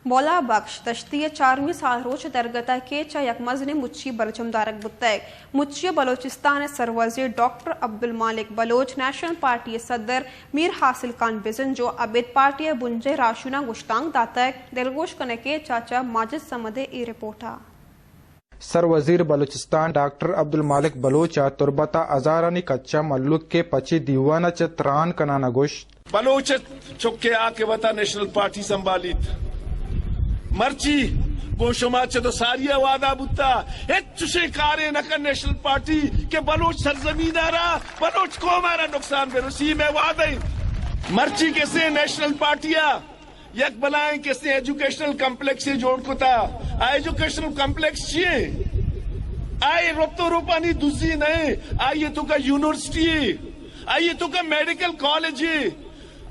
مولا بخش دشتی 4ویں سال روچ درگتا کے چا یک مزن مچی برچم دارک بتائے مچی بلوچستان سروزیر doctor Abdul Malik Baloch national party صدر میر حاصل خان بزن جو عبید پارٹی بنجے راشونہ گشتانگ داتا ہے دلگوش کنے کے چاچا ماجد سمدے ای رپورٹا سر وزیر بلوچستان ڈاکٹر عبدالمالک بلوچ تربتا ازارانی کچا ملک کے پچی دیوانا چتران کنانا گوشت بلوچ چکے آکے وطا نیشنل پارٹی سنبھالیت مرچی گوشما چدو ساری وعدہ بتا چشے کارے نکن نیشنل پارٹی کے بلوچ سرزمین آرہا بلوچ قوم آرہا نقصان بے رسی میں وعدہ مرچی کیسے نیشنل پارٹیا یک بلائیں کیسے ایجوکیشنل کمپلیکس سے جوڑ کو تھا ایجوکیشنل کمپلیکس چیئے آئے ربطو روپانی دوسری نہیں آئیے تو کا یونیورسٹی آئیے تو کا میڈیکل کالج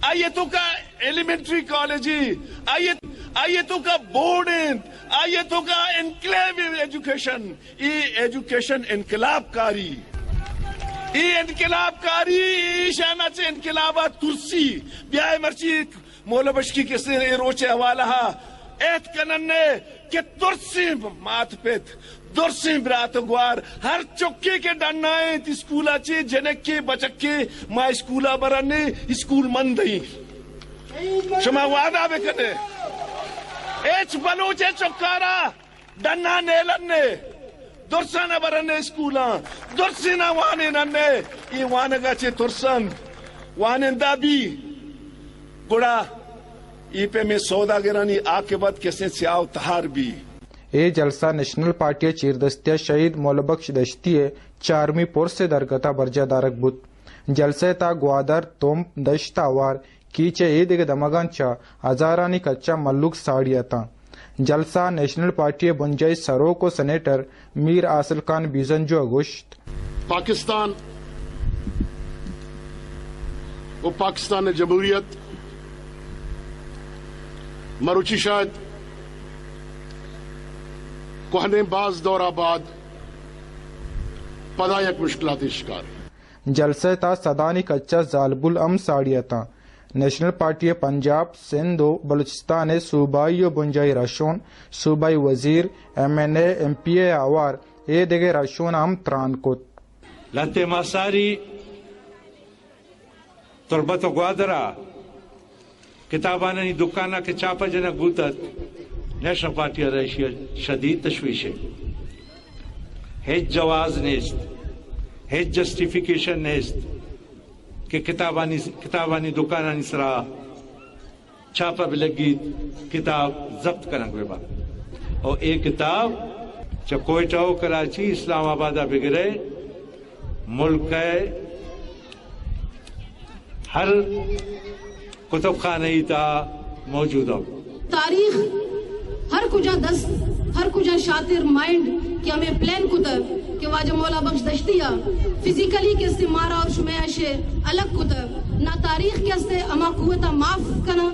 آئیے تو کا ایلیمنٹری کالج آئیے تو کا بورڈ آئیے تو کا انکلیو ایجوکیشن ایجوکیشن انقلاب کاری شانا چے انقلابات ترسی بیائے مرچی مولا بشکی کسی روچے حوالہ ایت کننے کہ ترسی مات پیت درسی برات گوار ہر چکے کے ڈنائیں تی اسکولا چے جنکے بچکے ما اسکولا برنے اسکول من دیں شما وعدہ بکنے ایچ بلوچے چکارا ڈنا نیلنے درسانا برنے اسکولا درسینا وانے ننے یہ وانگا چے ترسن وانندہ بھی گڑا ای پہ میں سودا گرانی آکے بعد کسے سیاو تہار بھی اے جلسہ نیشنل پارٹی چیردستیا شہید مولا بخش دشتی 4ویں پور سے درگتا برجہ دارک بت جلسے تا گوادر توم دشت آوار کیچے اے دیگے دمگان چا ہزارانی کچا ملوک ساڑیا تا جلسہ نیشنل پارٹی بنجائی سرو کو سینیٹر میر حاصل خان بیزن جو اگوشت پاکستان و پاکستان جمہوریت مروچی شاید کوہنے باز دور آباد پدا یک مشکلات شکار جلسے تا صدانی کچا زالب الام ساڑیا تا نیشنل پارٹی پنجاب سندھ و بلوچستان صوبائی و بنجائی راشون صوبائی وزیر MNA MPA آوار اے دیگے راشون ہم تران کت لانتے ماساری تربت و گوادرہ کتابانی دکانہ کے چاپا جنہ گوتت نیشنل پارٹی رئیسی شدید تشویش ہے ہیچ جواز نیست ہیچ جسٹیفیکیشن نیست کہ کتابانی دکانانی سرا چھاپا بلگی کتاب ضبط کرنگ بے بات اور ایک کتاب چا کوئٹہ و کراچی اسلام آبادہ بگرے ملک ہے ہر کتب خانہی تا موجود ہو تاریخ ہر کجا دست ہر کجا شاطر مائنڈ کہ ہمیں پلان کتب کہ واجہ مولا بخش دشتیا فزیکلی کے سے مارا اور شمیشے الگ کتب نہ تاریخ کے سے اما قوتا معاف کنا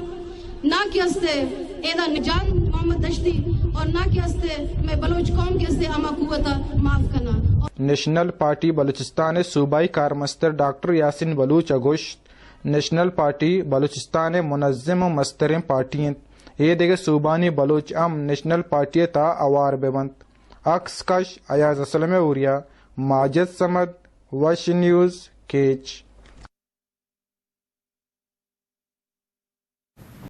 نہ کے سے ایدہ نجان محمد دشتی اور نہ کے سے میں بلوچ قوم کے سے اما قوتا معاف کنا نیشنل پارٹی بلوچستان صوبائی کارمستر ڈاکٹر یاسین بلوچ اگوشت نیشنل پارٹی بلوچستان منظم و مسترم پارٹیاں یہ دیگے صوبانی بلوچ ام نیشنل پارٹی تا اوار ببند اکس کش ایاز اسلم اوریا ماجد سمد وش نیوز کیچ